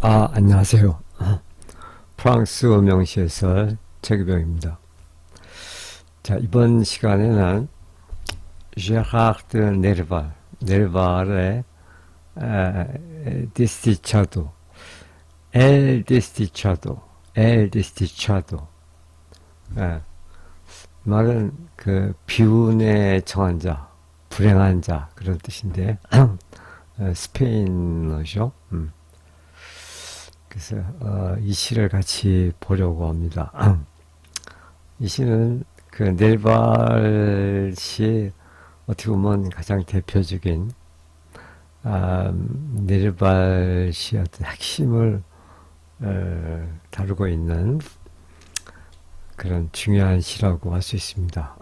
안녕하세요. 프랑스 명시해설 최규병입니다. 자, 이번 시간에는 제라르드 네르발의 디스티차도, 엘 디스티차도. 말은 그 비운에 처한 자, 불행한 자 그런 뜻인데 스페인어죠. 그래서 이 시를 같이 보려고 합니다. 이 시는 그 넬발 시의 어떻게 보면 가장 대표적인 넬발 시의 어떤 핵심을 다루고 있는 그런 중요한 시라고 할 수 있습니다.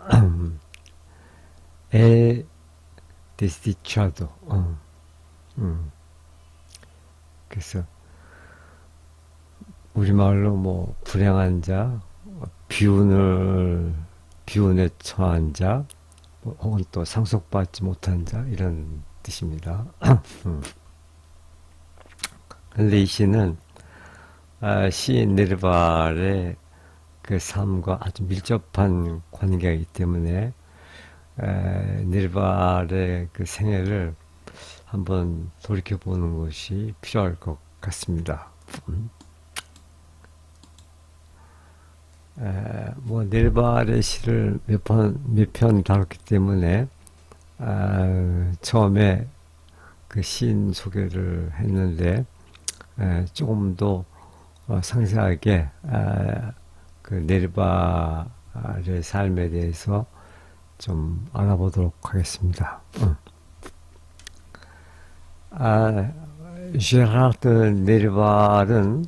에 데스티차도. 그래서 우리말로 뭐 불행한 자, 비운에 처한 자, 혹은 또 상속받지 못한 자 이런 뜻입니다. 그런데 이 시는 시인 네르발의 그 삶과 아주 밀접한 관계가 있기 때문에 네르발의 그 생애를 한번 돌이켜보는 것이 필요할 것 같습니다. 뭐 넬발의 시를 몇 편 다뤘기 때문에 처음에 그 시인 소개를 했는데 조금 더 상세하게 그 넬발의 삶에 대해서 좀 알아보도록 하겠습니다. 제라르드 네르발은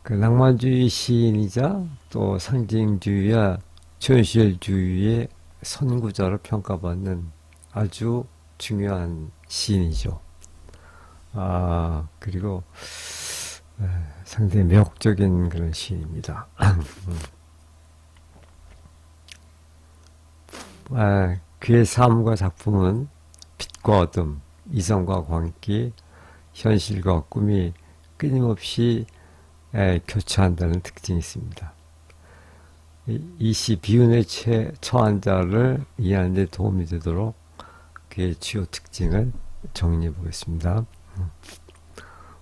그 낭만주의 시인이자 또 상징주의와 현실주의의 선구자로 평가받는 아주 중요한 시인이죠. 그리고 상당히 매혹적인 그런 시인입니다. 그의 삶과 작품은 빛과 어둠, 이성과 광기, 현실과 꿈이 끊임없이 교차한다는 특징이 있습니다. 이 시 비운에 처한 자를 이해하는 데 도움이 되도록 그의 주요 특징을 정리해 보겠습니다.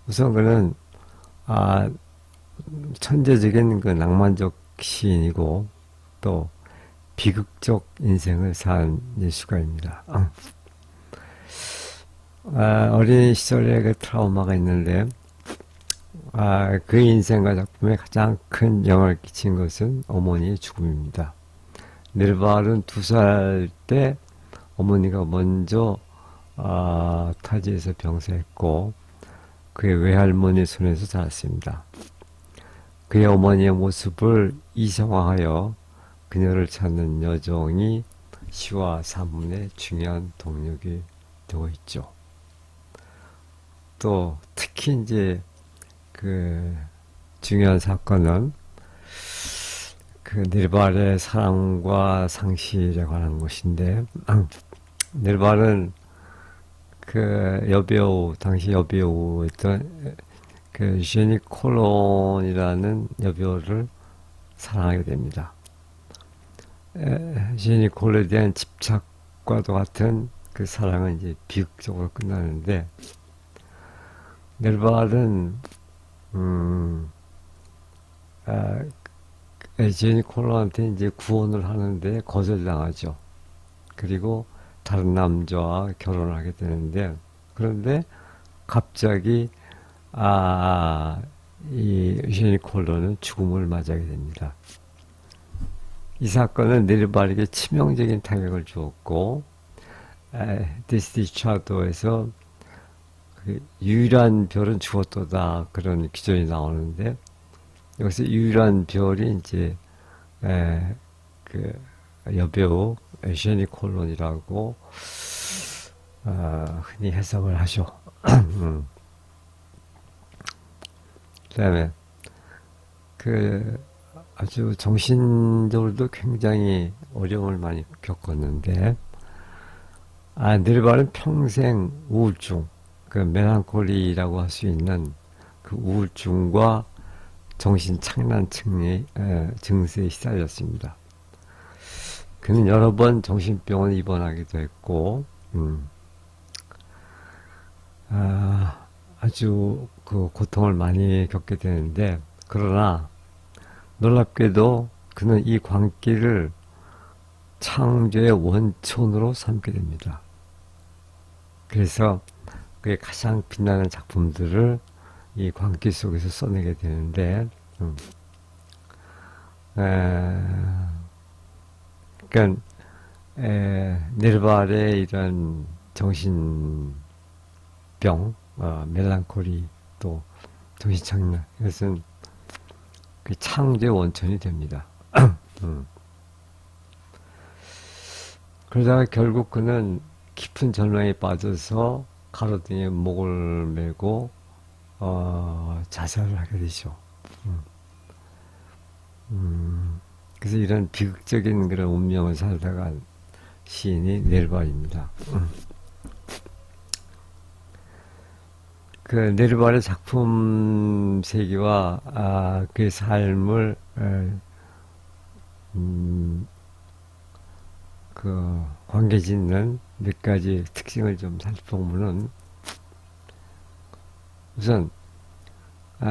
우선 그는 천재적인 그 낭만적 시인이고 또 비극적 인생을 산 예술가입니다. 어린 시절에 그 트라우마가 있는데 그 인생과 작품에 가장 큰 영향을 끼친 것은 어머니의 죽음입니다. 넬발은 2살 때 어머니가 먼저 타지에서 병사했고 그의 외할머니 손에서 자랐습니다. 그의 어머니의 모습을 이성화하여 그녀를 찾는 여정이 시와 산문의 중요한 동력이 되고 있죠. 또 특히 이제 그 중요한 사건은 그 넬발의 사랑과 상실에 관한 것인데 넬발은 그 여배우 당시 여배우였던 그 제니 콜론이라는 여배우를 사랑하게 됩니다. 제니 콜론에 대한 집착과도 같은 그 사랑은 이제 비극적으로 끝나는데 넬발은 제니 콜론한테 이제 구원을 하는데 거절당하죠. 그리고 다른 남자와 결혼을 하게 되는데 그런데 갑자기 이 제니 콜론은 죽음을 맞이하게 됩니다. 이 사건은 넬발에게 치명적인 타격을 주었고 데스티차도에서 그 유일한 별은 죽었도다 그런 기전이 나오는데 여기서 유일한 별이 이제 그 여배우 제니 콜론이라고 흔히 해석을 하죠. 그다음에 그 아주 정신적으로도 굉장히 어려움을 많이 겪었는데 니르바는 평생 우울증, 그 멜랑콜리라고 할 수 있는 그 우울증과 정신 착란 증세에 시달렸습니다. 그는 여러 번 정신병원 입원하기도 했고, 아주 그 고통을 많이 겪게 되는데, 그러나 놀랍게도 그는 이 광기를 창조의 원천으로 삼게 됩니다. 그래서 그의 가장 빛나는 작품들을 이 광기 속에서 써내게 되는데, 그러니까 네르발의 이런 정신병, 멜랑콜리, 또 정신착란, 이것은 그 창조의 원천이 됩니다. 그러다가 결국 그는 깊은 절망에 빠져서 가로등에 목을 메고 자살을 하게 되죠. 그래서 이런 비극적인 그런 운명을 살다가 시인이 네르발입니다. 그 네르발의 작품 세계와 그의 삶을 그 관계짓는 몇 가지 특징을 좀 살펴보면은, 우선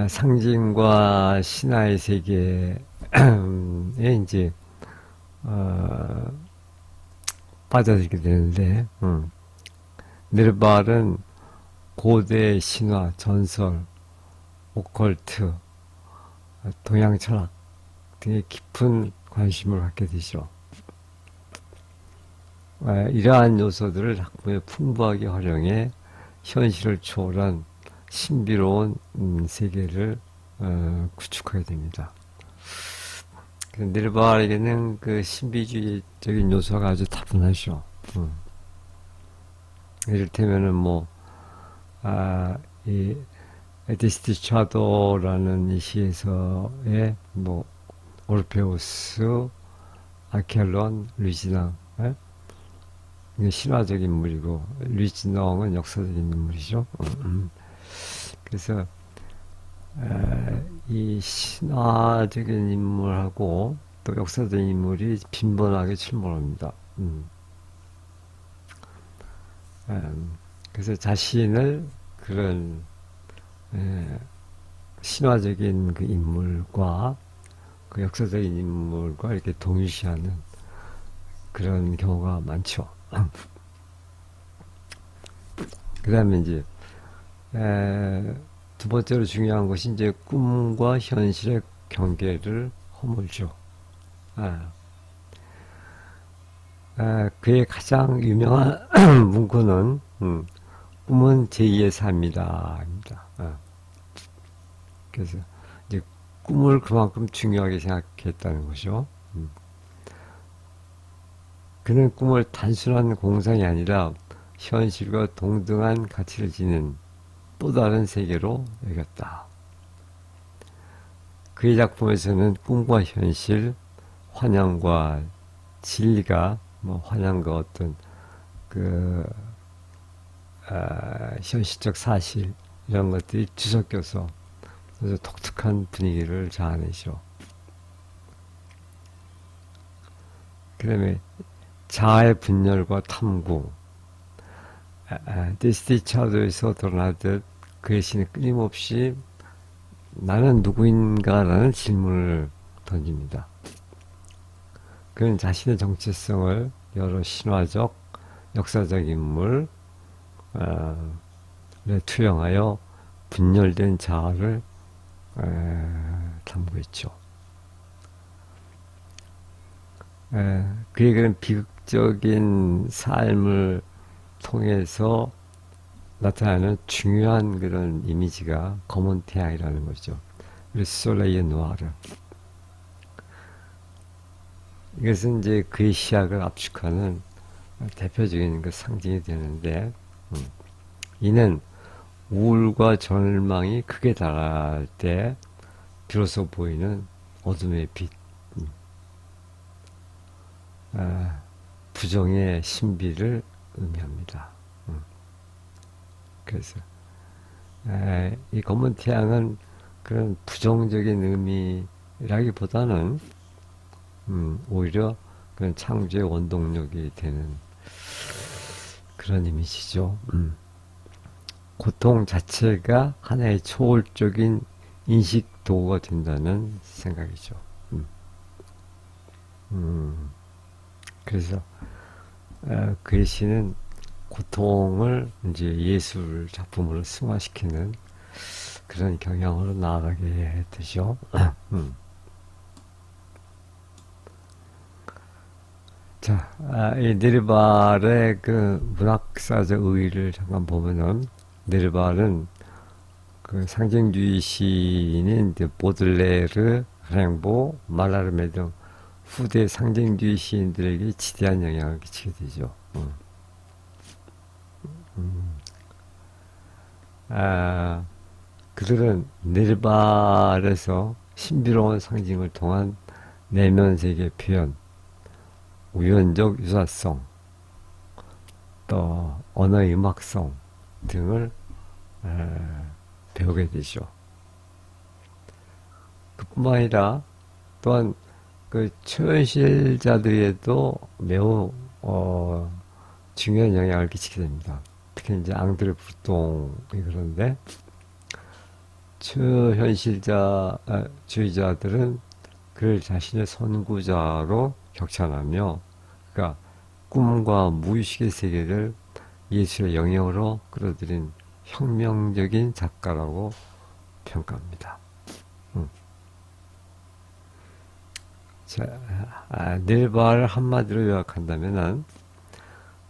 상징과 신화의 세계에 이제 빠져들게 되는데, 네르발은 고대 신화, 전설, 오컬트, 동양 철학 등에 깊은 관심을 갖게 되죠. 이러한 요소들을 작품에 풍부하게 활용해 현실을 초월한 신비로운 세계를 구축하게 됩니다. 네르발에게는 그 신비주의적인 요소가 아주 다분하죠. 이를테면은 이 에디스트 차도라는 이 시에서의 오르페우스, 아켈론, 루지낭, 신화적인 인물이고 루지낭은 역사적인 인물이죠. 그래서 이 신화적인 인물하고 또 역사적인 인물이 빈번하게 출몰합니다. 그래서 자신을 그런 신화적인 그 인물과 그 역사적인 인물과 이렇게 동일시하는 그런 경우가 많죠. 그 다음에 이제 두 번째로 중요한 것이 이제 꿈과 현실의 경계를 허물죠. 그의 가장 유명한 문구는 꿈은 제2의 삶이다. 그래서 이제 꿈을 그만큼 중요하게 생각했다는 거죠. 그는 꿈을 단순한 공상이 아니라 현실과 동등한 가치를 지닌 또 다른 세계로 여겼다. 그의 작품에서는 꿈과 현실, 환영과 진리가 환영과 어떤 현실적 사실 이런 것들이 뒤섞여서 아주 독특한 분위기를 자아내죠. 그 다음에 자아의 분열과 탐구, 데스티 차도에서 드러나듯 그의 시는 끊임없이 나는 누구인가라는 질문을 던집니다. 그는 자신의 정체성을 여러 신화적, 역사적 인물에 투영하여 분열된 자아를 탐구했죠. 그의 그런 비극적인 삶을 통해서 나타나는 중요한 그런 이미지가 검은 태양이라는 거죠. 르솔레이의 누아르. 이것은 이제 그의 시약을 압축하는 대표적인 그 상징이 되는데, 이는 우울과 절망이 극에 달할 때 비로소 보이는 어둠의 빛, 부정의 신비를 의미합니다. 그래서 이 검은 태양은 그런 부정적인 의미라기보다는 오히려 그런 창조의 원동력이 되는 그런 이미지죠. 고통 자체가 하나의 초월적인 인식 도구가 된다는 생각이죠. 그래서 그의 시는 고통을 이제 예술 작품으로 승화시키는 그런 경향으로 나아가게 되죠. 자, 이 네르발의 그 문학사적 의의를 잠깐 보면은 네르발은 그 상징주의 시인인 이제 보들레르, 랭보, 말라르메 등 후대 상징주의 시인들에게 지대한 영향을 끼치게 되죠. 아, 그들은 네르발에서 신비로운 상징을 통한 내면 세계 표현, 우연적 유사성, 또 언어의 음악성 등을 배우게 되죠. 그뿐만 아니라 또한 그 초현실자들에도 매우 중요한 영향을 끼치게 됩니다. 특히 이제 앙드레 부통이 그런데 주의자들은 그를 자신의 선구자로 격찬하며, 그러니까 꿈과 무의식의 세계를 예술의 영역으로 끌어들인 혁명적인 작가라고 평가합니다. 자, 넬바를 한마디로 요약한다면은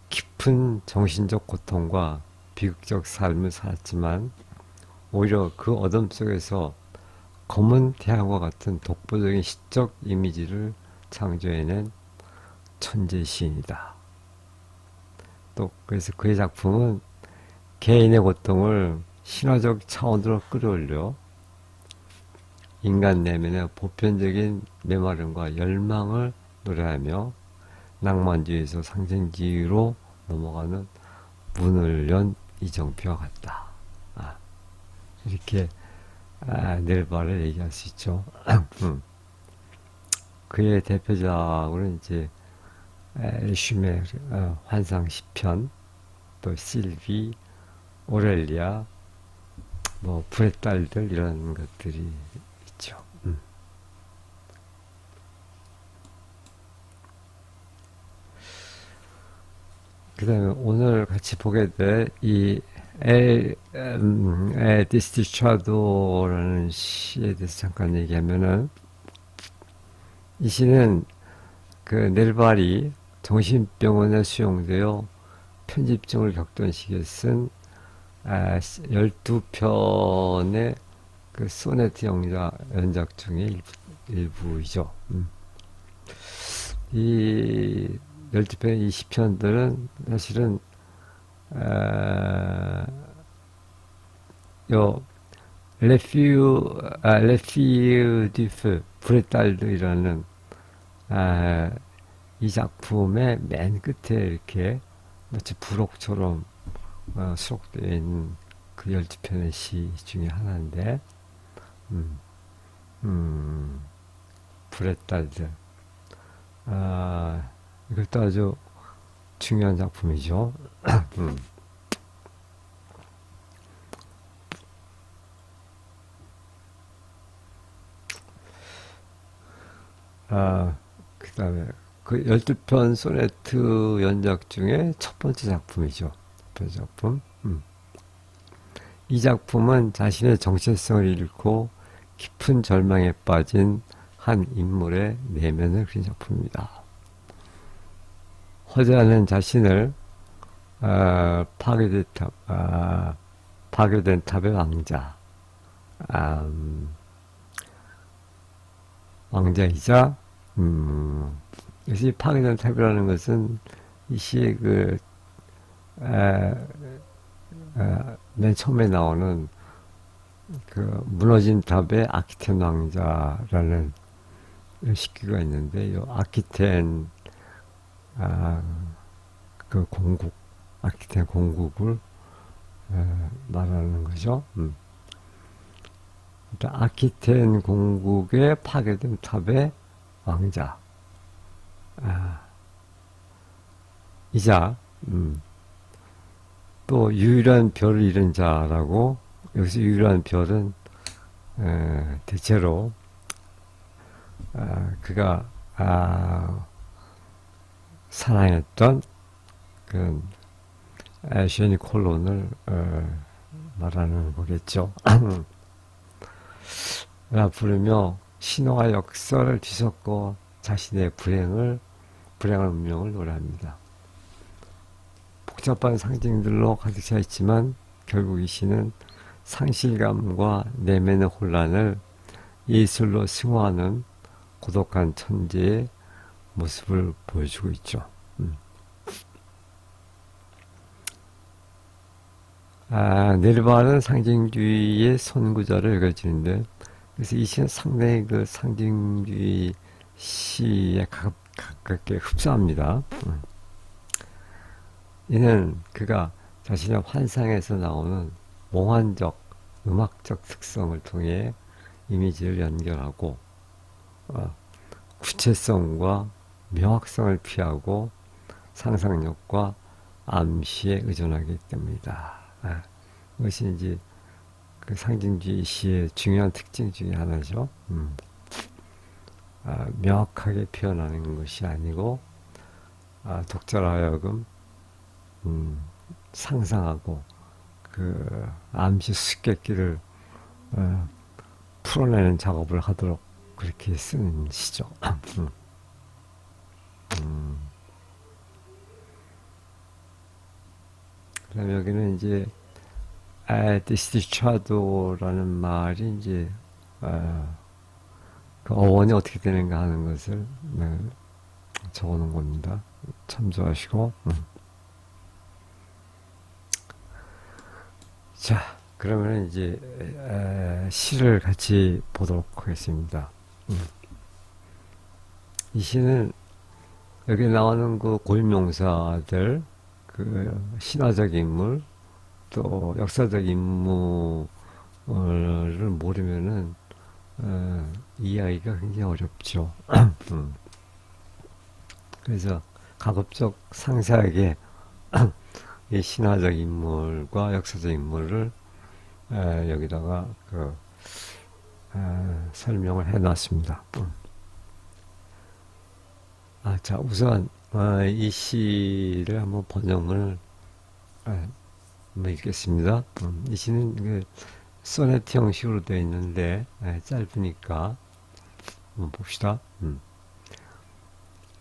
깊은 정신적 고통과 비극적 삶을 살았지만 오히려 그 어둠 속에서 검은 태양과 같은 독보적인 시적 이미지를 창조해낸 천재 시인이다. 또 그래서 그의 작품은 개인의 고통을 신화적 차원으로 끌어올려 인간 내면의 보편적인 메마름과 열망을 노래하며 낭만주의에서 상징주의로 넘어가는 문을 연 이정표와 같다. 이렇게 넬바를 얘기할 수 있죠. 그의 대표작으로는 이제 슈메르, 환상 시편, 또 실비, 오렐리아, 뭐 불의 딸들 이런 것들이 있죠. 그 다음에 오늘 같이 보게 될 이 디스티차도라는 시에 대해서 잠깐 얘기하면은 이 시는 그 넬발이 정신병원에 수용되어 편집증을 겪던 시기에 쓴 12편의 그 소네트 연작 중에 일부이죠. 이 12편, 이 시편들은 사실은 요 레피우 디프 불의 딸들이라는 이 작품의 맨 끝에 이렇게 마치 부록처럼 수록되어 있는 그 12편의 시 중에 하나인데 불의 딸들, 이것도 아주 중요한 작품이죠. 그 다음에 그 12편 소네트 연작 중에 첫 번째 작품이죠. 첫 번째 작품. 이 작품은 자신의 정체성을 잃고 깊은 절망에 빠진 한 인물의 내면을 그린 작품입니다. 허재하는 자신을 파괴된 탑의 왕자, 왕자이자 그래서 이 파괴된 탑이라는 것은 이 시의 맨 처음에 나오는 그 무너진 탑의 아키텐 왕자라는 시기가 있는데, 이 아키텐 그 공국 아키텐 공국을 말하는 거죠. 일단 아키텐 공국의 파괴된 탑의 왕자, 이자 또 유일한 별을 잃은 자라고, 여기서 유일한 별은 대체로 그가 사랑했던 그 애셔니 콜론을 말하는 거겠죠. 부르며 신화와 역사를 뒤섞고 자신의 불행한 운명을 노래합니다. 복잡한 상징들로 가득 차 있지만 결국 이 시는 상실감과 내면의 혼란을 예술로 승화하는 고독한 천재의 모습을 보여주고 있죠. 네르바는 상징주의의 선구자로 여겨지는데, 그래서 이 시는 상당히 그 상징주의 시에 가깝게 흡사합니다. 이는 그가 자신의 환상에서 나오는 몽환적, 음악적 특성을 통해 이미지를 연결하고 구체성과 명확성을 피하고 상상력과 암시에 의존하기 때문이다. 이것이 이제 그 상징주의 시의 중요한 특징 중에 하나죠. 명확하게 표현하는 것이 아니고 독자로 하여금 상상하고 그 암시 수수께끼를 풀어내는 작업을 하도록 그렇게 쓰는 시죠. 그다음 여기는 이제 디스티차도라는 말이 이제 그 어원이 어떻게 되는가 하는 것을 적어놓은 겁니다. 참조하시고. 자, 그러면 이제 시를 같이 보도록 하겠습니다. 이 시는 여기 나오는 그 고유명사들, 그 신화적 인물, 또 역사적 인물을 모르면은 이해하기가 굉장히 어렵죠. 그래서 가급적 상세하게 이 신화적 인물과 역사적 인물을 여기다가 설명을 해놨습니다. 자, 우선 이 시를 한번 번역을 한번 읽겠습니다. 이 시는 그 소네트 형식으로 되어 있는데 짧으니까 한번 봅시다.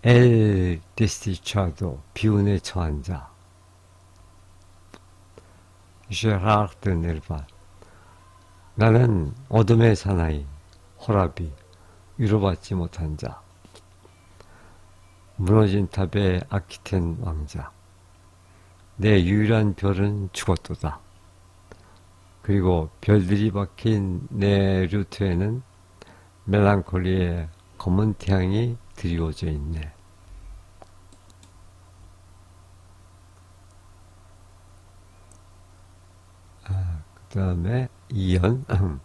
엘 데스티차도, 비운에 처한 자. 제라르드 넬바, 나는 어둠의 사나이 호라비, 위로받지 못한 자. 무너진 탑의 아키텐 왕자, 내 유일한 별은 죽었도다. 그리고 별들이 박힌 내 루트에는 멜랑콜리의 검은 태양이 드리워져 있네. 그 다음에 2연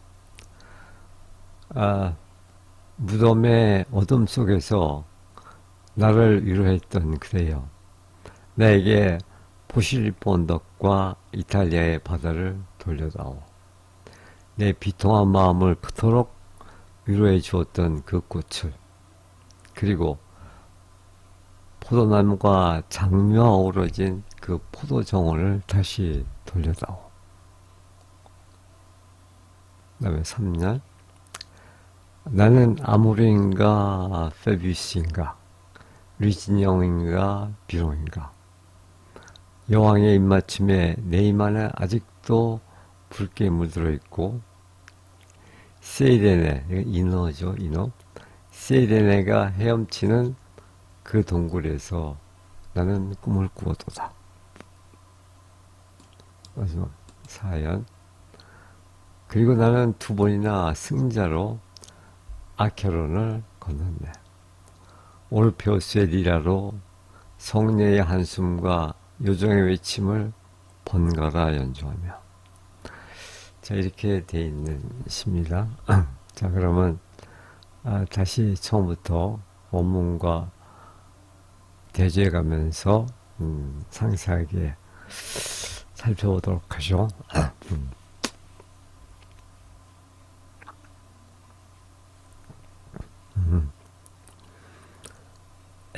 무덤의 어둠 속에서 나를 위로했던 그대여, 나에게 포실리포 언덕과 이탈리아의 바다를 돌려다오. 내 비통한 마음을 그토록 위로해 주었던 그 꽃을, 그리고 포도나무가 장묘 어우러진 그 포도 정원을 다시 돌려다오. 그 다음에 3년, 나는 아모르인가 페비우스인가 리진영인가 비룡인가, 여왕의 입맞춤에 내 입 안에 아직도 붉게 물들어 있고, 세이레네, 인어죠, 인어. 세이레네가 헤엄치는 그 동굴에서 나는 꿈을 꾸었도다. 마지막 4연, 그리고 나는 2번이나 승자로 아케론을 건넜네. 올페우스의 리라로 성녀의 한숨과 요정의 외침을 번갈아 연주하며. 자, 이렇게 돼 있는 시입니다. 자, 그러면 다시 처음부터 원문과 대조해 가면서 상세하게 살펴보도록 하죠.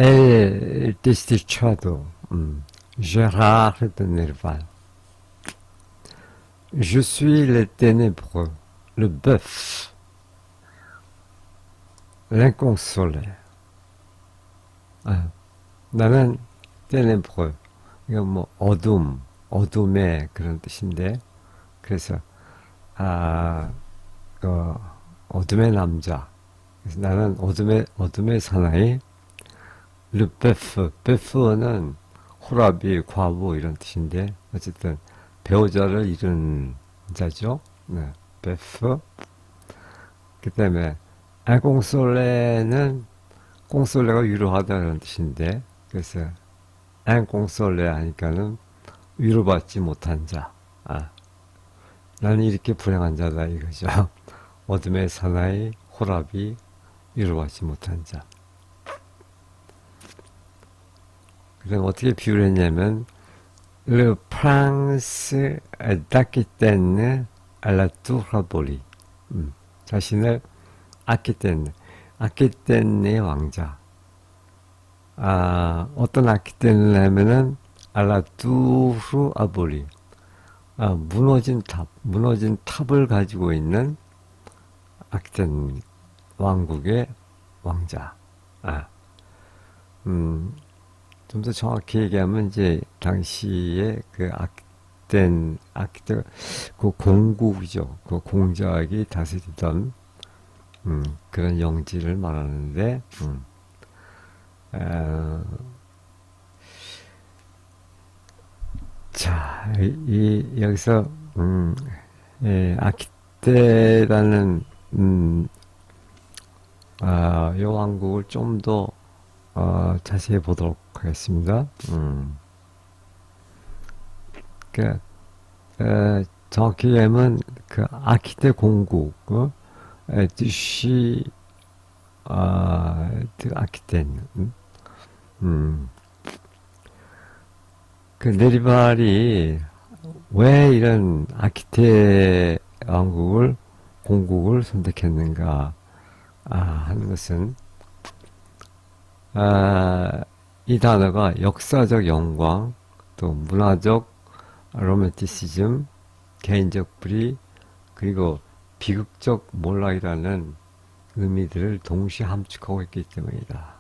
El desdichado Gérard de Nerval. Je suis le ténébreux, le bœuf, l'inconsolé. 나는 ténébreux. 이거 뭐 어둠의 그런 뜻인데, 그래서 그 어둠의 남자. 그래서 나는 어둠의 사나이. Le bœuf, bœuf는 호라비, 과부 이런 뜻인데, 어쨌든 배우자를 잃은 자죠. 네, bœuf. 그 다음에 인consolé는 꽁솔레가 위로하다는 뜻인데, 그래서 인consolé 하니까는 위로받지 못한 자. 나는 이렇게 불행한 자다 이거죠. 어둠의 사나이, 호라비, 위로받지 못한 자. 그럼 어떻게 비유를 했냐면, Le prince d'Aquitaine à la tour Raboli. 자신을 아키텐의 왕자. 어떤 아키텐을 하면은 알라투르 아볼리. 무너진 탑을 가지고 있는 아키텐 왕국의 왕자. 좀 더 정확히 얘기하면 이제 당시에 그 아키텐 그 공국이죠. 그 공작이 다스리던 그런 영지를 말하는데, 자, 여기서, 아키테라는, 이 왕국을 좀 더, 자세히 보도록 하겠습니다. 정확히 얘기하면, 그 아키테 공국, 뜻이 아키텐. 그 네리발이 왜 이런 아키테 공국을 선택했는가 하는 것은 이 단어가 역사적 영광, 또 문화적 로맨티시즘, 개인적 불의, 그리고 비극적 몰락이라는 의미들을 동시에 함축하고 있기 때문이다.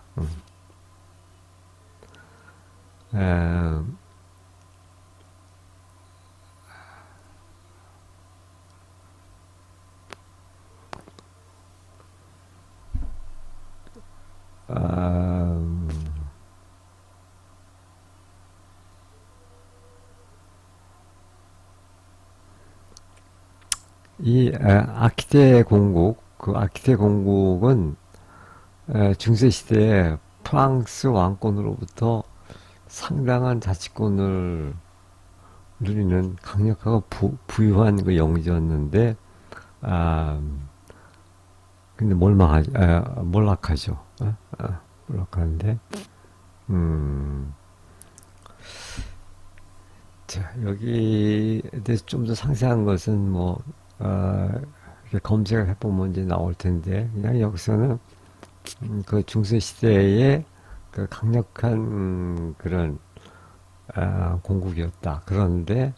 이 아키테 공국, 그 아키테 공국은 중세 시대에 프랑스 왕권으로부터 상당한 자치권을 누리는 강력하고 부유한 그 영지였는데, 근데 몰락하죠. 몰락하는데, 자, 여기에 대해서 좀 더 상세한 것은 이렇게 검색을 해보면 이제 나올 텐데, 그냥 여기서는 그 중세 시대의 그 강력한 그런 공국이었다. 그런데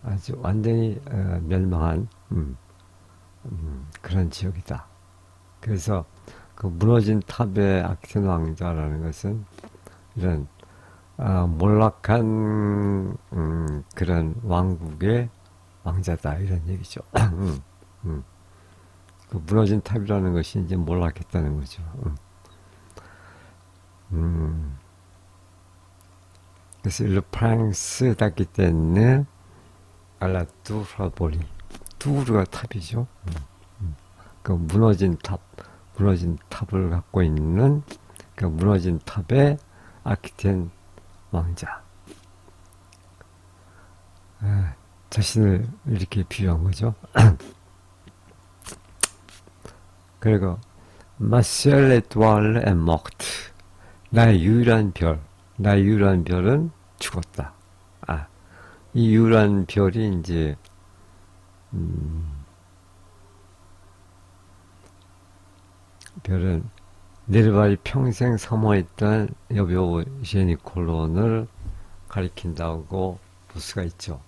아주 완전히 멸망한 그런 지역이다. 그래서 그 무너진 탑의 아키텐 왕자라는 것은 이런 몰락한 그런 왕국의 왕자다 이런 얘기죠. 그 무너진 탑이라는 것이 이제 몰락했다는 거죠. 그래서 Le Prince d'Aquitaine à la tour Raboli. 투르가 탑이죠. 그 무너진 탑을 갖고 있는 그 무너진 탑의 아키텐 왕자. 자신을 이렇게 비유한 거죠. 그리고 Ma seule étoile est morte. 나의 유일한 별, 나의 유일한 별은 죽었다. 아, 이 유일한 별이 이제 별은 네르발이 평생 사모했던 여배우 제니콜론을 가리킨다고 볼 수가 있죠.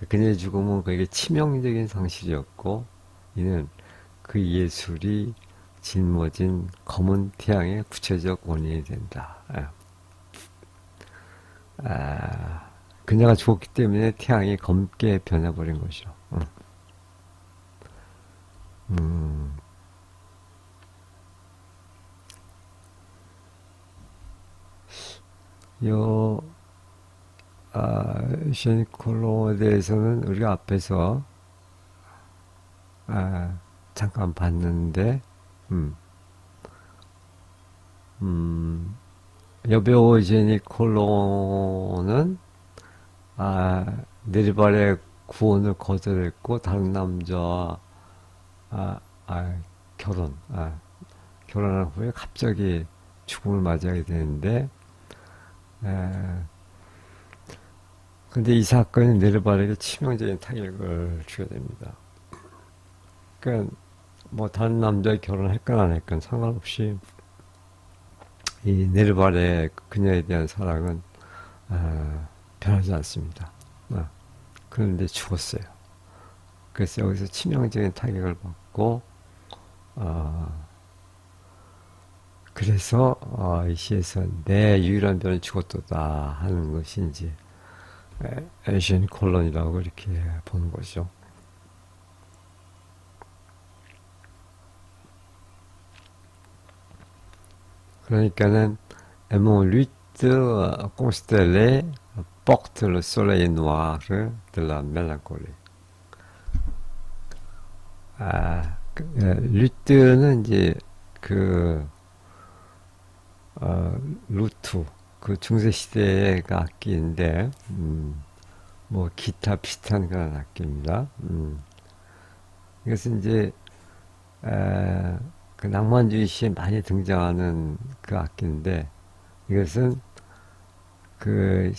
그녀의 죽음은 그에게 치명적인 상실이었고, 이는 그 예술이 짊어진 검은 태양의 구체적 원인이 된다. 그녀가 죽었기 때문에 태양이 검게 변해버린 것이죠. 요, 셰니콜로에 대해서는 우리가 앞에서 잠깐 봤는데, 여배우 제니콜로는 네르발의 구원을 거절했고 다른 남자와 결혼, 결혼한 후에 갑자기 죽음을 맞이하게 되는데, 근데 이 사건이 네르발에게 치명적인 타격을 주게 됩니다. 그러니까 뭐 다른 남자와 결혼했건 안 했건 상관없이 이 네르발의 그녀에 대한 사랑은 변하지 않습니다. 그런데 죽었어요. 그래서 여기서 치명적인 타격을 받고 그래서 이 시에서 내 유일한 별은 죽었도다 하는 것이 이제 에이션 콜론이라고 이렇게 보는 거죠. 그러니까는 mon lutte constellée porte le soleil noir de la mélancolie. 루트는 이제 그 루트 그 중세 시대의 악기인데 뭐 기타 비슷한 그런 악기입니다. 이것은 이제 그 낭만주의 시에 많이 등장하는 그 악기인데 이것은 그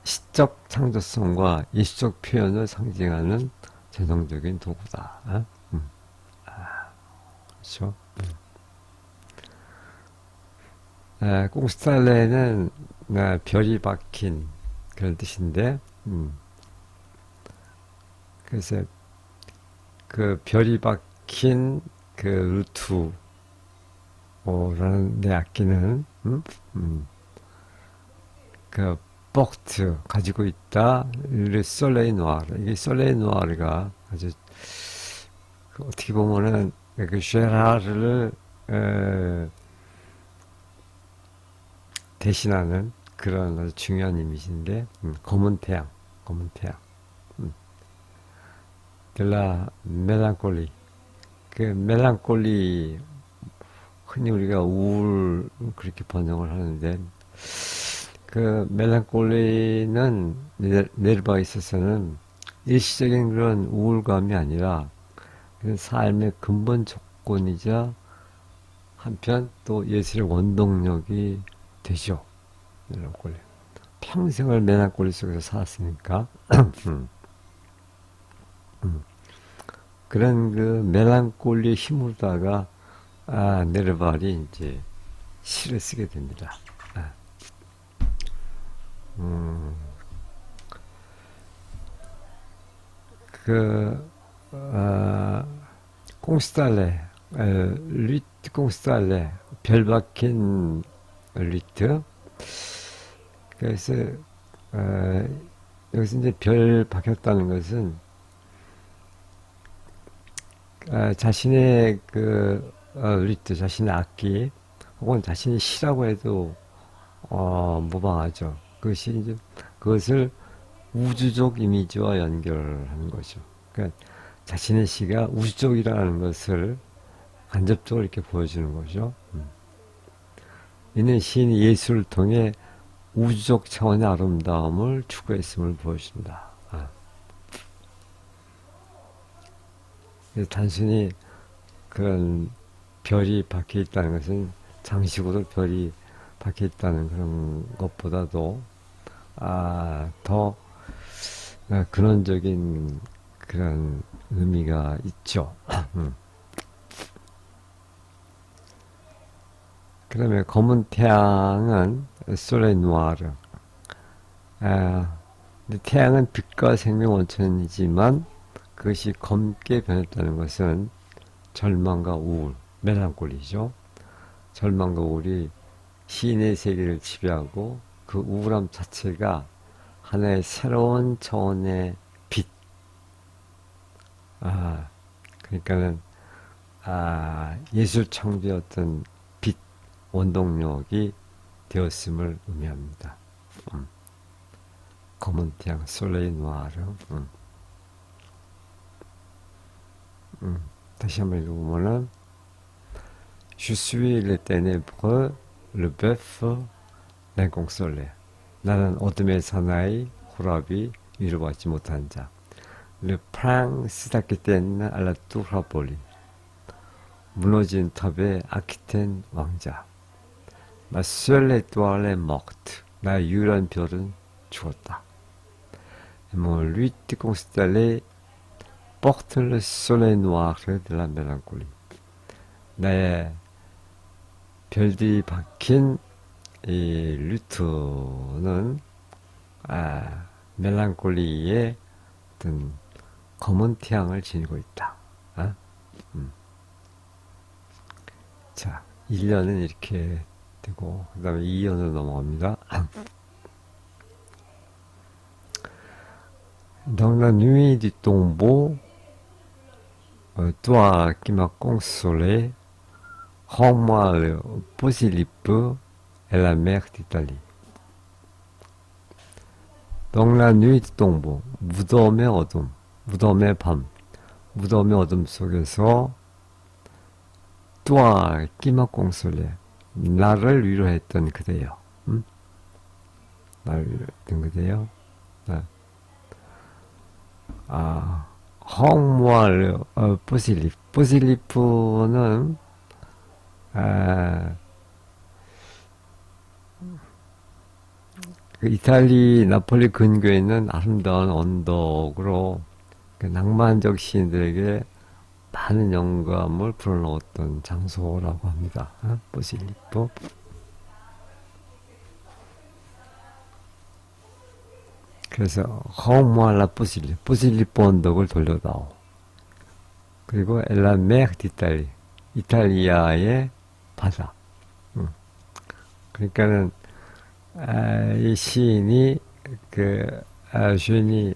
시적 창조성과 예술적 표현을 상징하는 전통적인 도구다. 그렇죠. 꽁스탈레는 별이 박힌 그런 뜻인데, 그래서 그 별이 박힌 그 루투라는 내 악기는 그 뻑트 가지고 있다. 르 솔레이 노아르. 이게 솔레이 노아르가 아주 어떻게 보면은 그 쉐라르를 대신하는 그런 아주 중요한 이미지인데 검은 태양, 검은 태양. 델라 멜랑콜리. 그 멜랑콜리 흔히 우리가 우울 그렇게 번역을 하는데 그 멜랑콜리는 네르바에 있어서는 일시적인 그런 우울감이 아니라 그 삶의 근본 조건이자 한편 또 예술의 원동력이 되죠. 멜랑콜리. 평생을 멜랑콜리 속에서 살았으니까 그런 그 멜랑콜리의 힘으로다가 네르발이 이제 시를 쓰게 됩니다. 그 꽁스탈레 리트 꽁스탈레 별 박힌 리트 그래서 여기서 이제 별 박혔다는 것은 자신의 그 리트 자신의 악기 혹은 자신의 시라고 해도 무방하죠. 그것이 이제 그것을 우주적 이미지와 연결하는 거죠. 그러니까 자신의 시가 우주적이라는 것을 간접적으로 이렇게 보여주는 거죠. 이는 시인이 예술을 통해 우주적 차원의 아름다움을 추구했음을 보여준다. 단순히 그런 별이 박혀 있다는 것은 장식으로 별이 박혀 있다는 그런 것보다도 더 근원적인 그런 의미가 있죠. 그다음에 검은 태양은 솔레 누아르. 태양은 빛과 생명 원천이지만 그것이 검게 변했다는 것은 절망과 우울, 멜랑콜리죠. 절망과 우울이 시인의 세계를 지배하고 그 우울함 자체가 하나의 새로운 차원의 빛. 그러니까는 예술 창조의 어떤 빛, 원동력이 되었음을 의미합니다. 검은 태양, 솔레이 누아르. 다시 한번 읽어보면은 Je suis les ténèbres, le bœuf, l'inconsolé. 나는 어둠의 사나이, 호랍이 위로받지 못한 자. Le prince d'Aquitaine à la tour Raboli. 무너진 탑의 아키텐 왕자. Ma seule étoile est morte. 나의 유일한 별은 죽었다. Mon lutte constellée porte le soleil noir de la mélancolie. 나의 별들이 박힌 이 루트는 멜랑콜리의 어떤 검은 태양을 지니고 있다. 자, 1년은 이렇게 되고 그 다음에 2년으로 넘어갑니다. Dans la nuit du tombeau, toi qui m'as consolé, rends-moi le Posillipo et la mer d'Italie. Dans la nuit du tombeau, 무덤의 어둠, 무덤의 밤, 무덤의 어둠 속에서 toi qui m'as consolé, 나를 위로했던 그대여. 나를 위로했던 그대여. 헝무알 포실리프. 포실리프는 그 이탈리 나폴리 근교에 있는 아름다운 언덕으로 그 낭만적 시인들에게 많은 영감을 불어넣었던 장소라고 합니다. 포실리프. 그래서 헝무알라 포실리프 언덕을 돌려다오. 그리고 엘라 메르 디탈리, 이탈리아의 바다. 그러니까는 이 시인이 슈니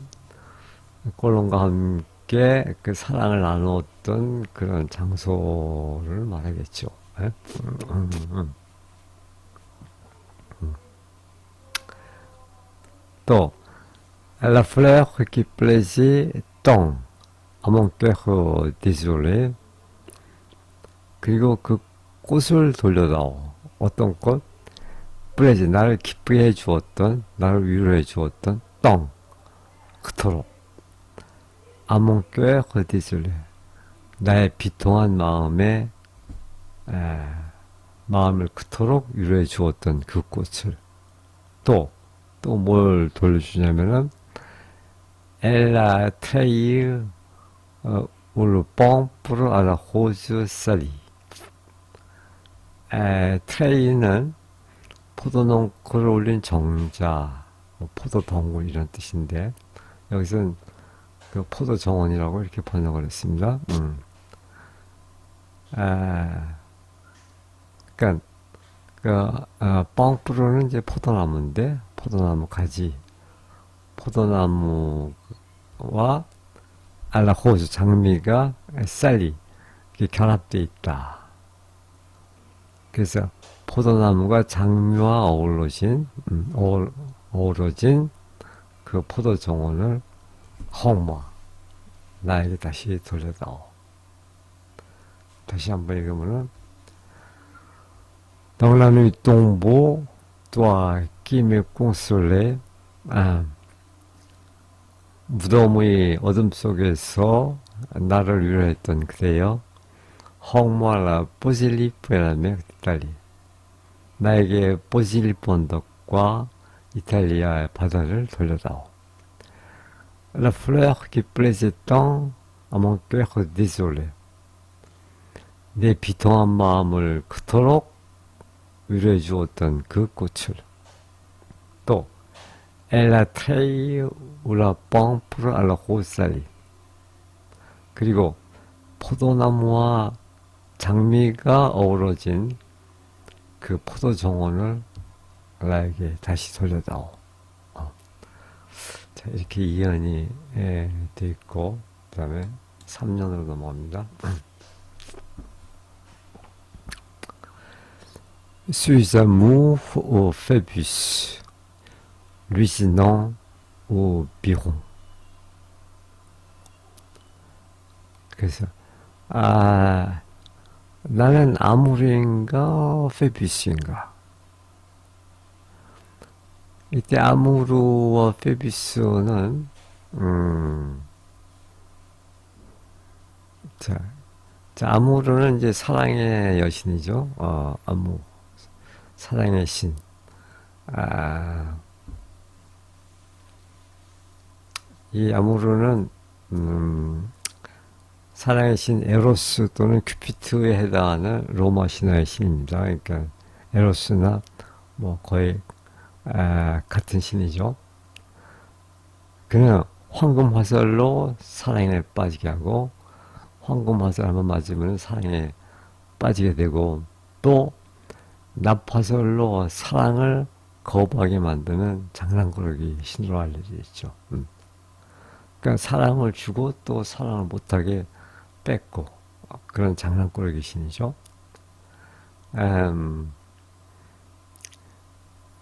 콜롬과 함께 그 사랑을 나누었던 그런 장소를 말하겠죠. 또 La fleur qui plaisait tant à mon cœur désolé. 그리고 그 꽃을 돌려다오. 어떤 꽃? 플레즈, 나를 기쁘게 해주었던, 나를 위로해 주었던 똥, 그토록. à mon cœur désolé. 나의 비통한 마음을 그토록 위로해 주었던 그 꽃을. 또 뭘 돌려주냐면은 Elle a trahi le pompe à la rose salie. 트레이는 포도농크를 올린 정자, 포도 덩굴 이런 뜻인데 여기서는 그 포도 정원이라고 이렇게 번역을 했습니다. 그러니까 뻥프로는 이제 포도나무인데 포도나무 가지, 포도나무와 알라호주 장미가 쌀이 이렇게 결합되어 있다. 그래서 포도나무가 장미와 어우러진 그 포도 정원을 헝마, 나에게 다시 돌려다오. 다시 한번 읽으면은 Dans la nuit tombeau, toi qui me consolait. 아, 무덤의 어둠 속에서 나를 위로했던 그대여. Rends-moi la Posillipo et la mer d'Italie. 나에게 포질리포 언덕과 이탈리아의 바다를 돌려다오. La fleur qui plaisait tant à mon cœur désolé. 내 비통한 마음을 그토록 위로해 주었던 그 꽃을. 또 Elle a trahi ou la pampre à la rosalie. 그리고 포도나무와 장미가 어우러진 그 포도 정원을 나에게 다시 돌려다오. 자, 이렇게 이연이 돼 있고, 그 다음에 3년으로 넘어갑니다. Suis amour au Phébus, Lucinan au Biron. 그래서 나는 아무르인가 페비스인가. 이때 아무르와 페비스는 자, 아무르는 이제 사랑의 여신이죠. 사랑의 신. 이 아무르는 사랑의 신 에로스 또는 큐피트에 해당하는 로마 신화의 신입니다. 그러니까 에로스나 뭐 거의 같은 신이죠. 그는 황금 화살로 사랑에 빠지게 하고 황금 화살 한번 맞으면 사랑에 빠지게 되고 또 납화살로 사랑을 거부하게 만드는 장난꾸러기 신으로 알려져 있죠. 그러니까 사랑을 주고 또 사랑을 못하게 뺏고 그런 장난꾸러기 신이죠.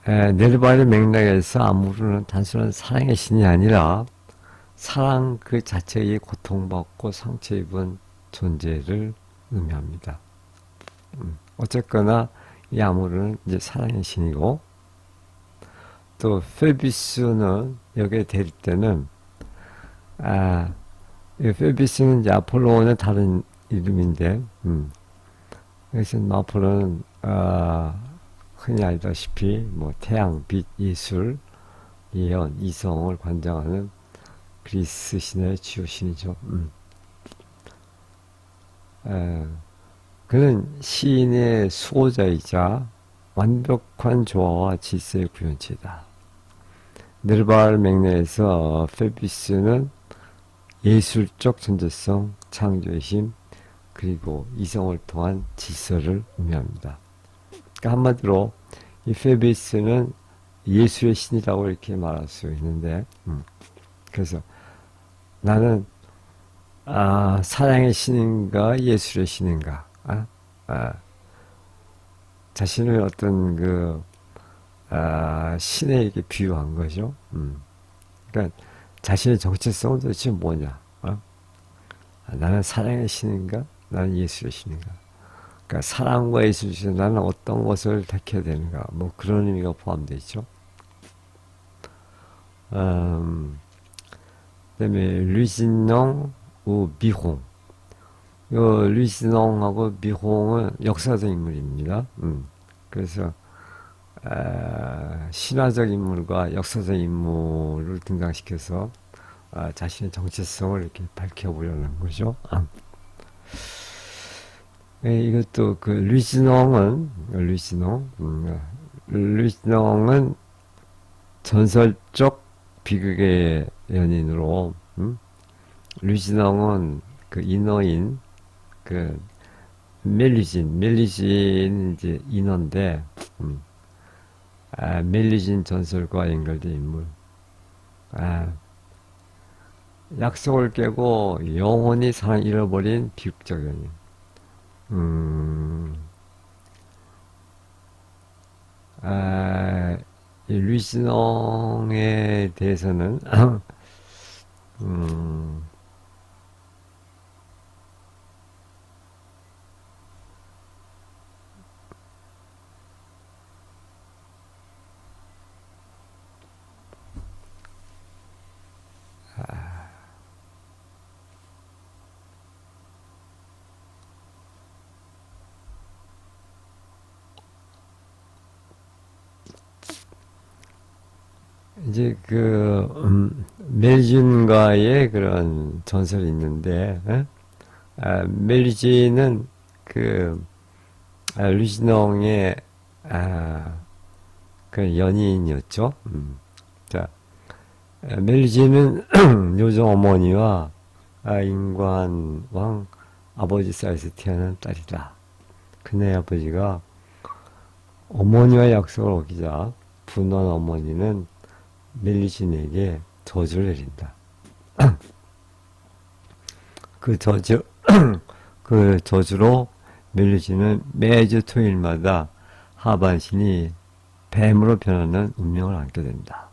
네르발의 맥락에서 아무르는 단순한 사랑의 신이 아니라 사랑 그 자체의 고통받고 상처 입은 존재를 의미합니다. 어쨌거나 이 아무르는 이제 사랑의 신이고 또 페비스는 여기에 대릴 때는 이 페비스는 이제 아폴로는 다른 이름인데 그래서 아폴로는 흔히 알다시피 뭐 태양, 빛, 예술, 예언, 이성을 관장하는 그리스 신의 주요 신이죠. 그는 시인의 수호자이자 완벽한 조화와 질서의 구현체다. 느르발 맥락에서 페비스는 예술적 존재성, 창조의 힘, 그리고 이성을 통한 질서를 의미합니다. 그러니까 한마디로 이 페비스는 예술의 신이라고 이렇게 말할 수 있는데, 그래서 나는 사랑의 신인가 예술의 신인가, 자신을 어떤 그 신에게 비유한 거죠. 그러니까 자신의 정체성은 도대체 뭐냐? 나는 사랑의 신인가? 나는 예술의 신인가? 그러니까 사랑과 예술 중에 나는 어떤 것을 택해야 되는가? 뭐 그런 의미가 포함되어 있죠. 그다음에 루시농 우 미홍. 루시농하고 미홍은 역사적 인물입니다. 그래서 신화적 인물과 역사적 인물을 등장시켜서 자신의 정체성을 이렇게 밝혀보려는 거죠. 이것도 그 루시농은 전설적 비극의 연인으로, 루시농은 그 인어인, 그 멜리진 이제 인어인데, 멜리진 전설과 연결된 인물. 약속을 깨고 영원히 사랑 잃어버린 비극적 연인. 이 루시농에 대해서는 이제 멜준과의 그런 전설이 있는데, 멜준은 류진홍의 그 연인이었죠. 자, 멜준은 요정 어머니와 인관왕 아버지 사이에서 태어난 딸이다. 그네 아버지가 어머니와 약속을 어기자 분노한 어머니는 멜리진에게 저주를 내린다. 그 저주, 그 저주로 멜리진은 매주 토요일마다 하반신이 뱀으로 변하는 운명을 안게 된다.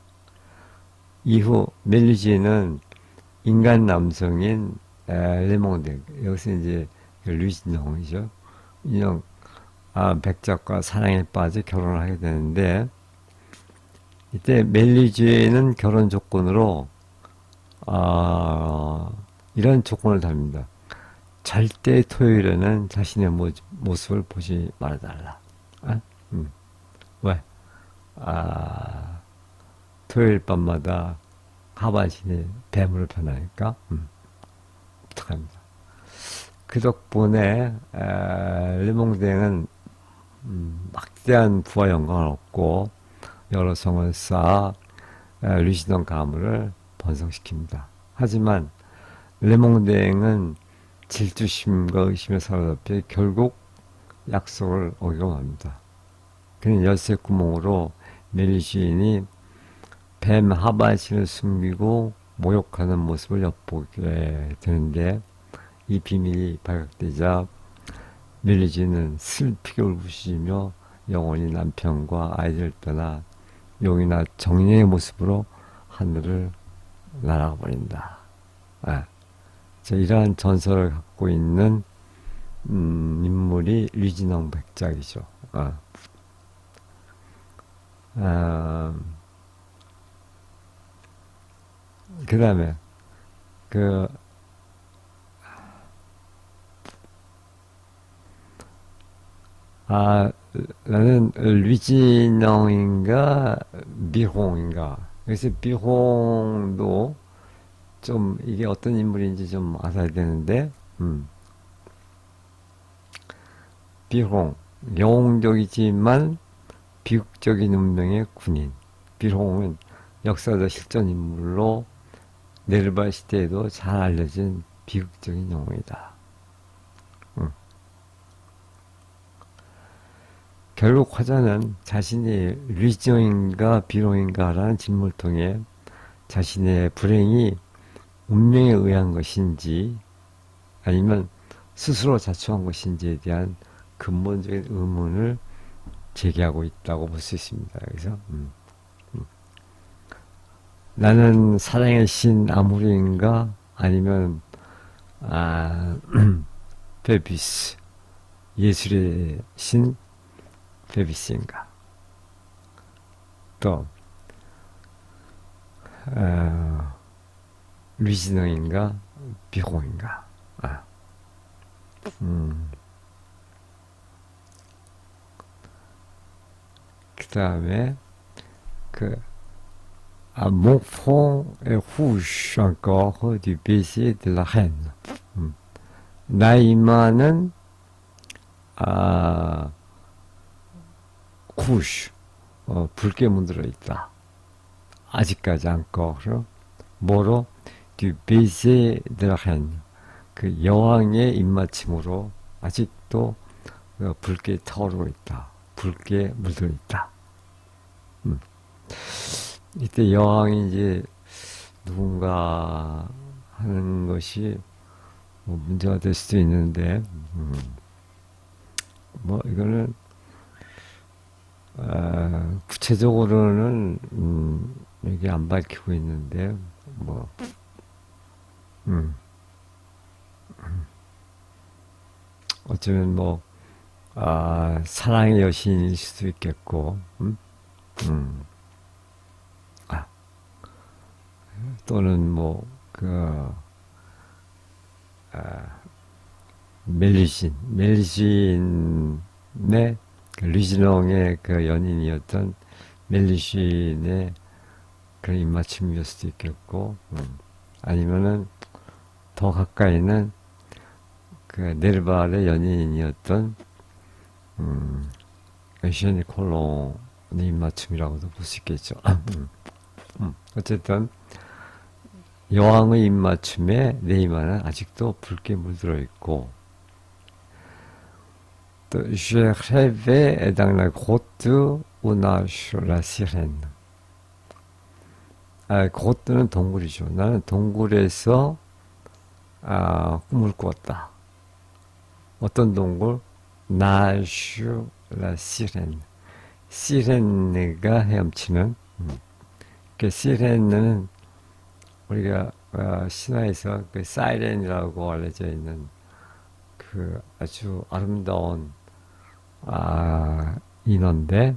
이후 멜리진은 인간 남성인 레몽드, 여기서 이제 류진홍이죠. 인형 백작과 사랑에 빠져 결혼을 하게 되는데, 이때 멜리지에는 결혼 조건으로 이런 조건을 답니다. 절대 토요일에는 자신의 모습을 보지 말아달라. 왜? 토요일 밤마다 하반신이 뱀으로 변하니까 부탁합니다. 그 덕분에 르몽댕은 막대한 부와 영광을 얻고 여러 성을 쌓아 류시동 가문을 번성시킵니다. 하지만 르몽댕은 질투심과 의심에 사로잡혀 결국 약속을 어기고 맙니다. 그는 열쇠 구멍으로 멜리시인이 뱀 하반신을 숨기고 모욕하는 모습을 엿보게 되는데, 이 비밀이 발각되자 멜리지는 슬프게 울부짖으며 영원히 남편과 아이들을 떠나 용이나 정령의 모습으로 하늘을 날아가 버린다. 이러한 전설을 갖고 있는 인물이 류진홍 백작이죠. 그 다음에 나는 류진홍인가 미홍인가. 그래서 미홍도 좀 이게 어떤 인물인지 좀 알아야 되는데, 비홍 영웅적이지만 비극적인 운명의 군인. 비홍은 역사적 실존 인물로 네르발 시대에도 잘 알려진 비극적인 영웅이다. 결국 화자는 자신이 류진홍인가 비홍인가라는 질문을 통해 자신의 불행이 운명에 의한 것인지 아니면 스스로 자초한 것인지에 대한 근본적인 의문을 제기하고 있다고 볼 수 있습니다. 그래서 나는 사랑의 신 아무리인가 아니면 베비스 예술의 신 베비스인가, 또 류진홍인가 비홍인가. 그 다음에 mon front est rouge encore du baiser de la reine. 나의 이마는 rouge, 붉게 문들어 있다. 아직까지 encore 뭐로? du baiser de la reine, 그 여왕의 입맞춤으로 아직도 붉게 타오르고 있다. 붉게 물들어 있다. 이때 여왕이 이제 누군가 하는 것이 문제가 될 수도 있는데, 이거는 구체적으로는 여기 안 밝히고 있는데, 어쩌면 사랑의 여신일 수도 있겠고, 또는 멜리신의 류진홍의 그 연인이었던 멜리신의 그런 입맞춤일 수도 있겠고, 아니면은 더 가까이는 그 네르발의 연인이었던 에시니 콜론의 입맞춤이라고도 볼 수 있겠죠. 어쨌든 여왕의 입맞춤에 네이마는 아직도 붉게 물들어 있고, 또 Je rêvais dans la grotte où nage la sirène. grott는 동굴이죠. 나는 동굴에서 꿈을 꾸었다. 어떤 동굴? nage la sirène. 시렌네가 헤엄치는. 그 시렌은 우리가 신화에서 그 사이렌이라고 알려져 있는 그 아주 아름다운 인어인데,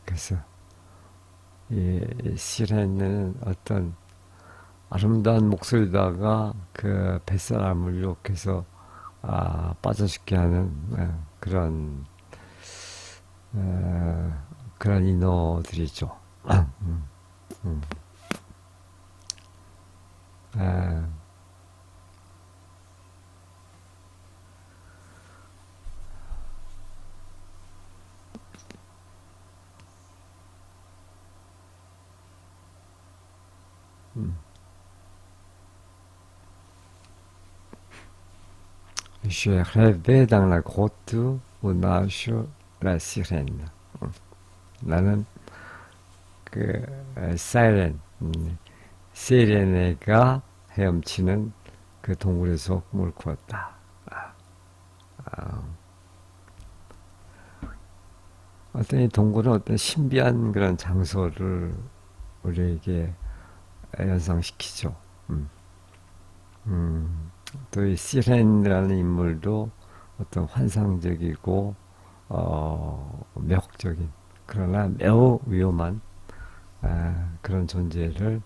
그래서 이 시렌은 어떤 아름다운 목소리다가 그 뱃사람을 유혹해서 빠져 죽게 하는 그런 그런 인어들이죠. 아, Je rêvais dans la grotte où nage la sirène. 나는 그 사이렌, 시레네가 헤엄치는 그 동굴에서 꿈을 꾸었다. 어떤 이 동굴은 어떤 신비한 그런 장소를 우리에게 연상시키죠. 또 이 시렌이라는 인물도 어떤 환상적이고 매혹적인 그러나 매우 위험한 그런 존재를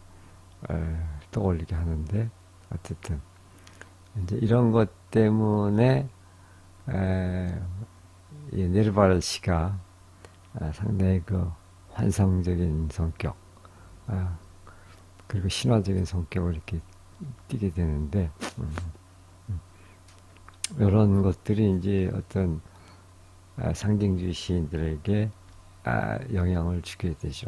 떠올리게 하는데, 어쨌든 이제 이런 것 때문에 이 네르바르 씨가 상당히 그 환상적인 성격 그리고 신화적인 성격을 이렇게 띠게 되는데, 이런 것들이 이제 어떤 상징주의 시인들에게 영향을 주게 되죠.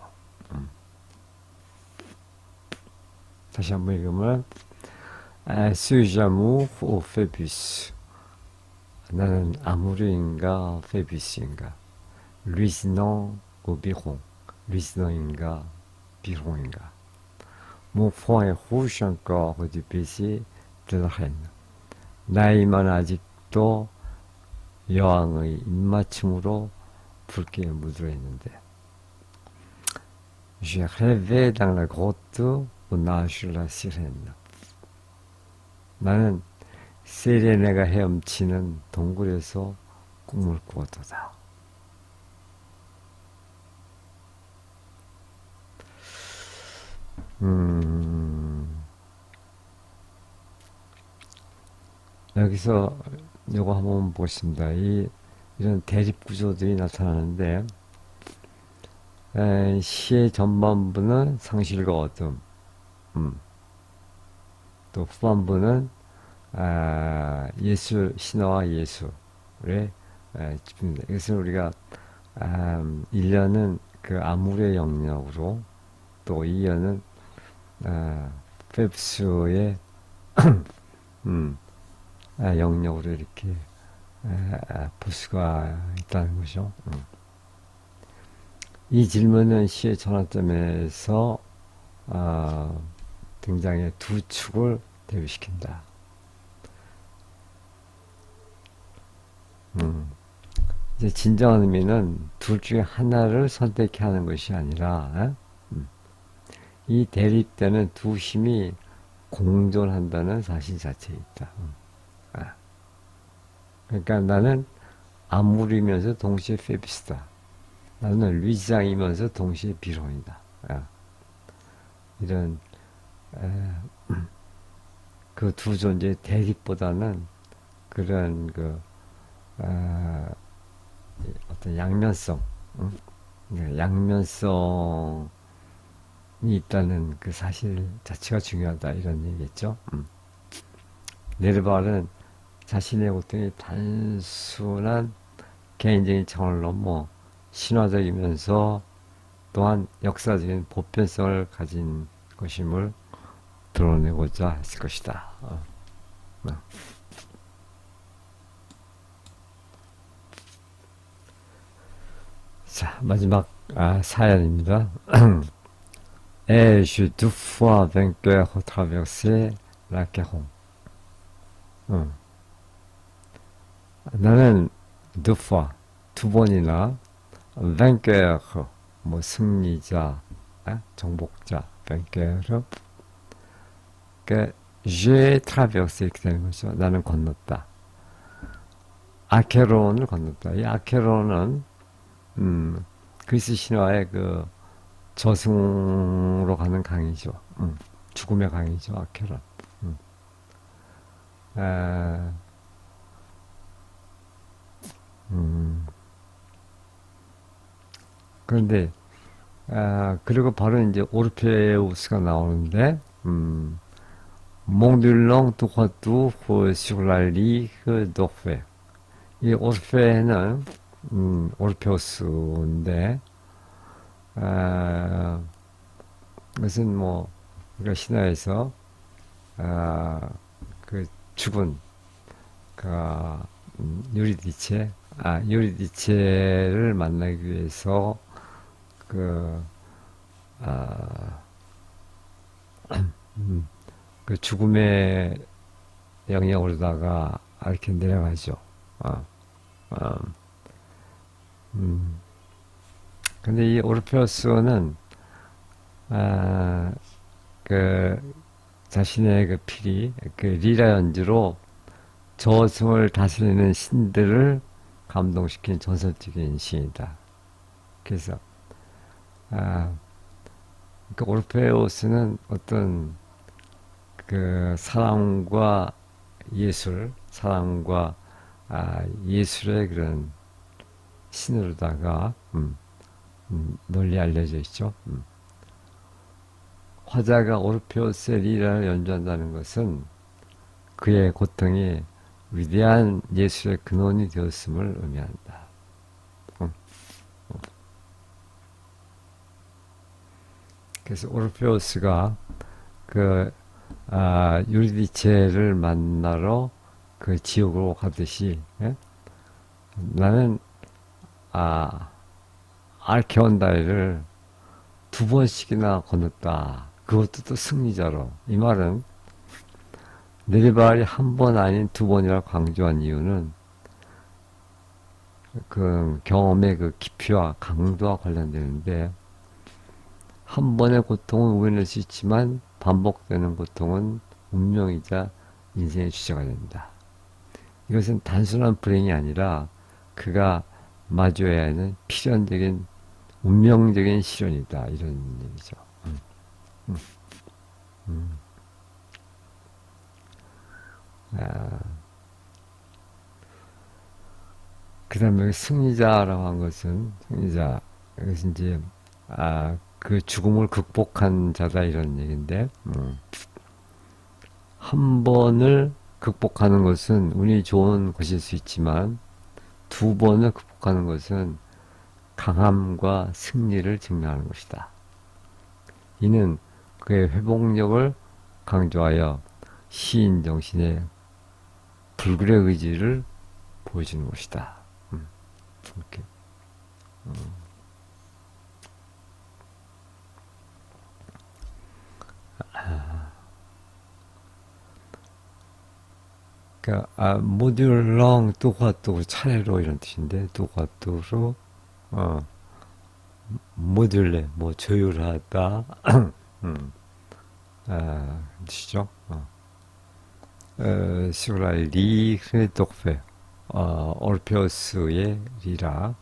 다시 한번 읽으면 suis amour ou Phébus. 나는 아무르인가 페비스인가, 루이스넌 ou 비롱, 루이스넌인가 비롱인가. Mon front est rouge encore du baiser de la reine. 나이만 아직도 여왕의 입맞춤으로 붉게 묻어 있는데. Je rêvais dans la grotte où nage la sirène. 나는 시레네가 헤엄치는 동굴에서 꿈을 꾸었도다. 여기서 요거 한번 보겠습니다. 이런 대립 구조들이 나타나는데, 시의 전반부는 상실과 어둠, 또 후반부는 예술, 신화와 예술에 집중됩니다. 이것은 우리가 1년은 그 아무르의 영역으로, 또 2년은 펩스의 영역으로 이렇게 볼 수가 있다는 거죠. 이 질문은 시의 전환점에서 등장의 두 축을 대비시킨다. 이제 진정한 의미는 둘 중에 하나를 선택해야 하는 것이 아니라 이 대립되는 두 힘이 공존한다는 사실 자체에 있다. 그러니까 나는 아무리면서 동시에 페비스다. 나는 루이장이면서 동시에 비론이다. 이런 그 두 존재의 대립보다는 그런 그 어떤 양면성, 양면성이 있다는 그 사실 자체가 중요하다 이런 얘기겠죠. 네르발은 자신의 고통이 단순한 개인적인 차원을 넘어 신화적이면서 또한 역사적인 보편성을 가진 것임을 드러내고자 했을 것이다. 어. 자, 마지막 사연입니다. Ai-je deux fois vainqueur traversé la Garonne? 어. 나는 deux fois, 두 번이나 vainqueur, 뭐 승리자, 정복자, vainqueur, 그 j'ai traversé 이렇게 되는 거죠. 나는 건넜다. 아케론을 건넜다. 이 아케론은 그리스 신화의 그 저승으로 가는 강이죠. 죽음의 강이죠. 아케론. 아, 그런데 그리고 바로 이제 오르페우스가 나오는데 몽듈렁 두화두 호시글랄리 도페. 이 오르페는 오르페우스인데 이것은 뭐 우리가 신화에서 그 죽은 그 유리디체 유리디체를 만나기 위해서 그, 아, 그 죽음의 영역으로다가 이렇게 내려가죠. 아, 아, 근데 이 오르페우스는, 그, 자신의 그 필이, 그 리라 연주로 저승을 다스리는 신들을 감동시킨 전설적인 신이다. 그래서, 아, 그 오르페우스는 어떤 그 사랑과 예술, 사랑과 예술의 그런 신으로다가 널리 알려져 있죠. 화자가 오르페우스의 리라를 연주한다는 것은 그의 고통이 위대한 예술의 근원이 되었음을 의미한다. 그래서 오르페우스가 그 유리디체를 만나러 그 지옥으로 가듯이 나는 알케온다이를 두 번씩이나 건넜다. 그것도 또 승리자로. 이 말은 네리발이 한 번 아닌 두 번이라 강조한 이유는 그 경험의 그 깊이와 강도와 관련되는데 한 번의 고통은 우연할 수 있지만 반복되는 고통은 운명이자 인생의 주제가 된다. 이것은 단순한 불행이 아니라 그가 마주해야 하는 필연적인 운명적인 시련이다. 이런 얘기죠. 그 다음에 승리자라고 한 것은 승리자 이것은 이제 그 죽음을 극복한 자다 이런 얘기인데 한 번을 극복하는 것은 운이 좋은 것일 수 있지만 두 번을 극복하는 것은 강함과 승리를 증명하는 것이다. 이는 그의 회복력을 강조하여 시인 정신의 불굴의 의지를 보여주는 것이다. 이렇게. 그러니까 모듈렁 뚜과뚜 차례로 이런 뜻인데 뚜과뚜로 모듈레 뭐 조율하다 뜻이죠. 시그랄 리 크레도페 올페우스의 리라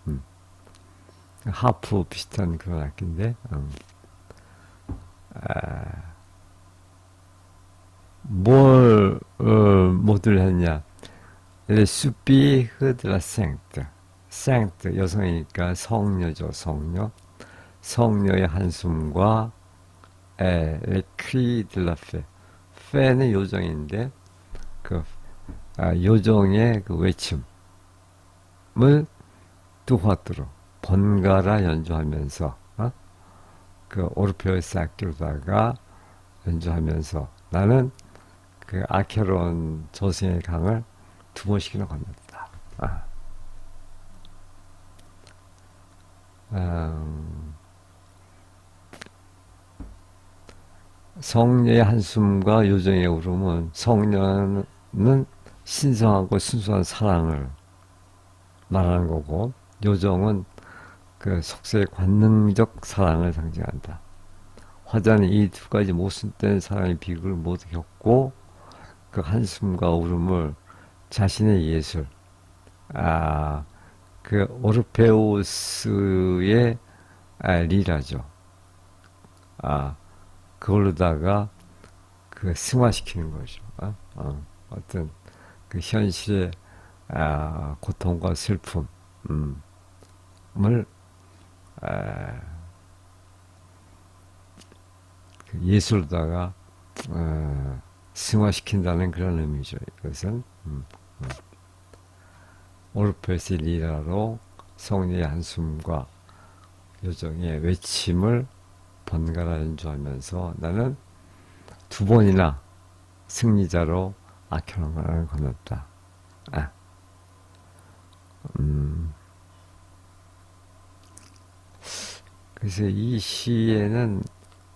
하프 비슷한 그런 악기인데 뭘 모듈 했냐? 수피흐 드 라 생트 saint 여성이니까 성녀죠, 성녀. 성녀의 한숨과 les cris de la fée. fé는 요정인데 그 요정의 그 외침을 뚜화뚜로 번갈아 연주하면서 그 오르페우스 악기로다가 연주하면서 나는 그 아케론 저승의 강을 두 번씩이나 건넜다. 성녀의 한숨과 요정의 울음은 성녀는 신성하고 순수한 사랑을 말하는 거고 요정은 그 속세의 관능적 사랑을 상징한다. 화자는 이 두 가지 모순된 사랑의 비극을 모두 겪고 그 한숨과 울음을 자신의 예술, 그 오르페우스의 리라죠. 그걸로다가 그 승화시키는 거죠. 어떤 그 현실의 고통과 슬픔을 그 예술로다가 승화시킨다는 그런 의미죠. 이것은 오르페우스 리라로 성녀의 한숨과 요정의 외침을 번갈아 연주하면서 나는 두 번이나 승리자로 아케론강을 건넜다. 그래서 이 시에는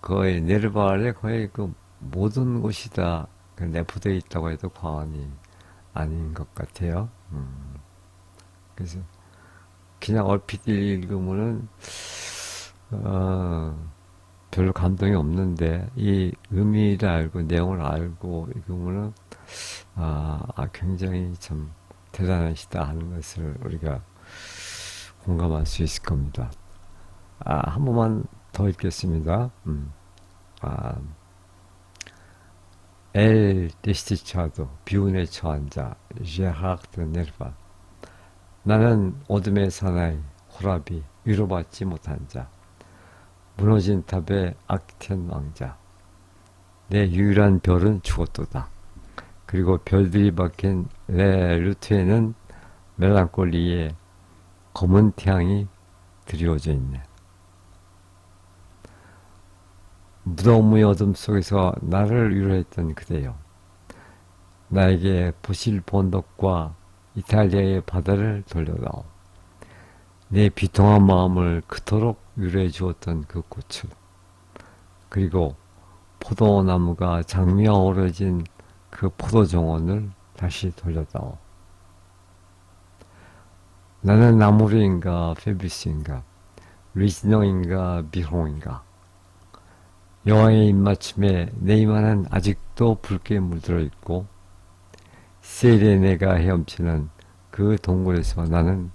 거의 네르발의 거의 그 모든 곳이 다 내포되어 있다고 해도 과언이 아닌 것 같아요. 그래서 그냥 얼핏 읽으면은 별로 감동이 없는데 이 의미를 알고 내용을 알고 읽으면은 굉장히 참 대단하시다 하는 것을 우리가 공감할 수 있을 겁니다. 한 번만 더 읽겠습니다. 엘 데스티차도 비운에 처한 자 제하르트 네르바 나는 어둠의 사나이 호라비 위로받지 못한 자 무너진 탑의 악텐 왕자 내 유일한 별은 죽었도다. 그리고 별들이 박힌 레 루트에는 멜랑콜리의 검은 태양이 드리워져 있네. 무더움의 어둠 속에서 나를 위로했던 그대여. 나에게 보실 본덕과 이탈리아의 바다를 돌려다오. 내 비통한 마음을 그토록 위로해 주었던 그 꽃을 그리고 포도나무가 장미와 어우러진 그 포도정원을 다시 돌려다오. 나는 나무르인가 페비스인가 리즈너인가 비홍인가 여호와의 입맞춤에 내 이마는 아직도 붉게 물들어 있고 세레네가 헤엄치는 그 동굴에서 나는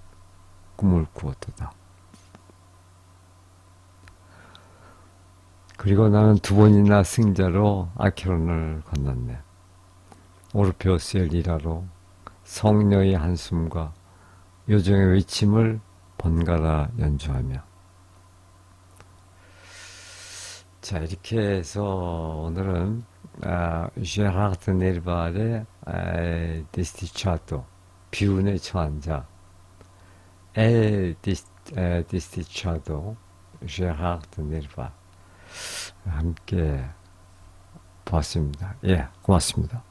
꿈을 꾸었도다. 그리고 나는 두 번이나 승자로 아케론을 건넜네. 오르페우스의 리라로 성녀의 한숨과 요정의 외침을 번갈아 연주하며 자 이렇게 해서 오늘은 제라르트 네르발의 데스티차토 비운에 처한 자 데스티차도 제라르트 네르발 함께 보았습니다. 예, 고맙습니다.